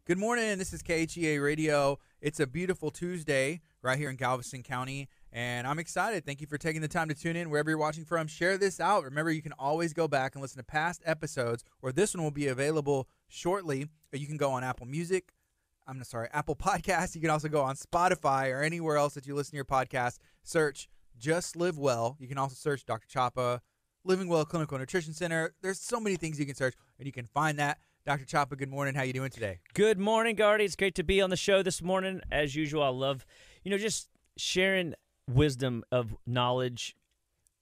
Good morning. This is KHEA Radio. It's a beautiful Tuesday right here in Galveston County, and I'm excited. Thank you for taking the time to tune in wherever you're watching from. Share this out. Remember, you can always go back and listen to past episodes, or this one will be available shortly. You can go on Apple Podcasts. You can also go on Spotify or anywhere else that you listen to your podcast. Search Just Live Well. You can also search Dr. Chapa, Living Well Clinical Nutrition Center. There's so many things you can search, and you can find that. Dr. Chapa, good morning. How you doing today? Good morning, Gardy. It's great to be on the show this morning. As usual, I love, just sharing wisdom of knowledge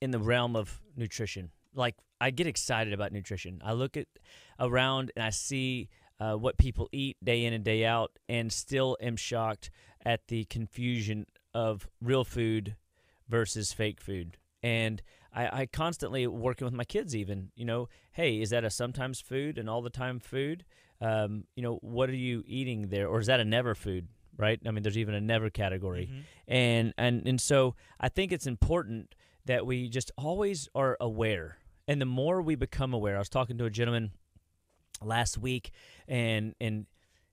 in the realm of nutrition. Like, I get excited about nutrition. I look around and I see what people eat day in and day out, and still am shocked at the confusion of real food versus fake food. And I constantly working with my kids even, hey, is that a sometimes food and all the time food? What are you eating there? Or is that a never food, right? I mean, there's even a never category. Mm-hmm. And so I think it's important that we just always are aware. And the more we become aware, I was talking to a gentleman last week, and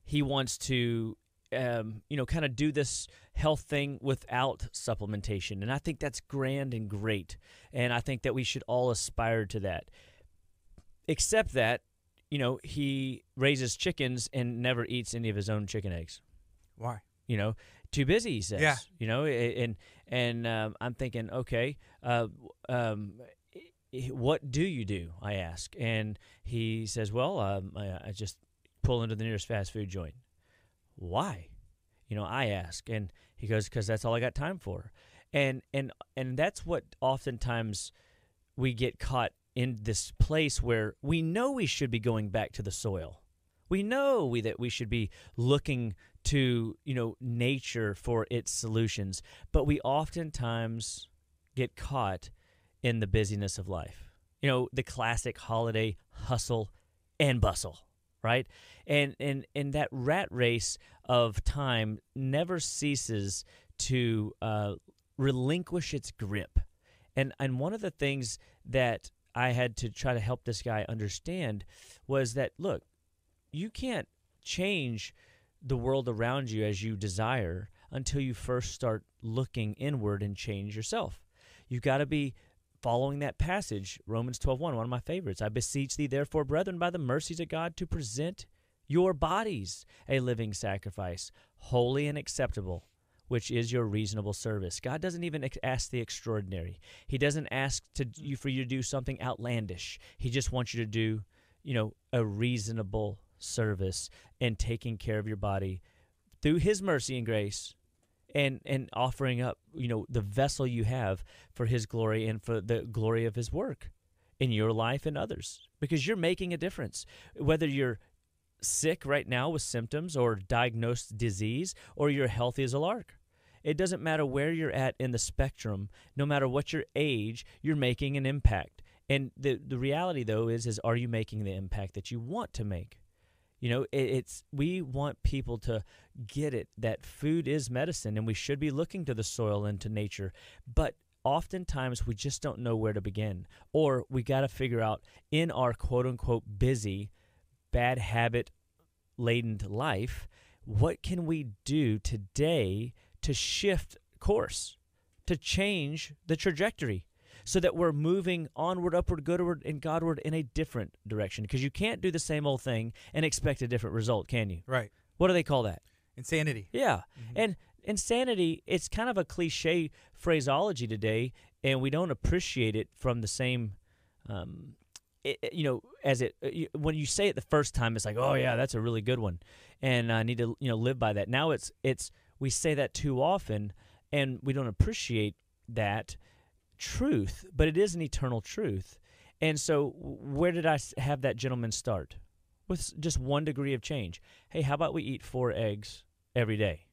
he wants to kind of do this health thing without supplementation. And I think that's grand and great. And I think that we should all aspire to that. Except that, he raises chickens and never eats any of his own chicken eggs. Why? Too busy, he says. Yeah. And I'm thinking, okay, what do you do? I ask. And he says, well, I just pull into the nearest fast food joint. Why? I ask, and he goes, because that's all I got time for. And that's what oftentimes we get caught in this place where we know we should be going back to the soil. We know that we should be looking to, nature for its solutions, but we oftentimes get caught in the busyness of life. The classic holiday hustle and bustle. Right? And that rat race of time never ceases to relinquish its grip. And one of the things that I had to try to help this guy understand was that, look, you can't change the world around you as you desire until you first start looking inward and change yourself. You've got to be following that passage, Romans 12:1, one of my favorites. I beseech thee, therefore, brethren, by the mercies of God, to present your bodies a living sacrifice, holy and acceptable, which is your reasonable service. God doesn't even ask the extraordinary. He doesn't ask for you to do something outlandish. He just wants you to do, a reasonable service and taking care of your body through His mercy and grace. And offering up, the vessel you have for His glory and for the glory of His work in your life and others. Because you're making a difference. Whether you're sick right now with symptoms or diagnosed disease, or you're healthy as a lark. It doesn't matter where you're at in the spectrum. No matter what your age, you're making an impact. And the reality, though, is are you making the impact that you want to make? We want people to get it that food is medicine, and we should be looking to the soil and to nature. But oftentimes we just don't know where to begin, or we got to figure out in our quote unquote busy, bad habit laden life, what can we do today to shift course, to change the trajectory, so that we're moving onward, upward, goodward, and Godward in a different direction. Because you can't do the same old thing and expect a different result, can you? Right. What do they call that? Insanity. Yeah. Mm-hmm. And insanity, it's kind of a cliche phraseology today, and we don't appreciate it from the same, when you say it the first time, it's like, oh yeah, that's a really good one, and I need to, live by that. Now it's we say that too often, and we don't appreciate that truth, but it is an eternal truth. And so where did I have that gentleman start? With just 1 degree of change. Hey, how about we eat 4 eggs every day?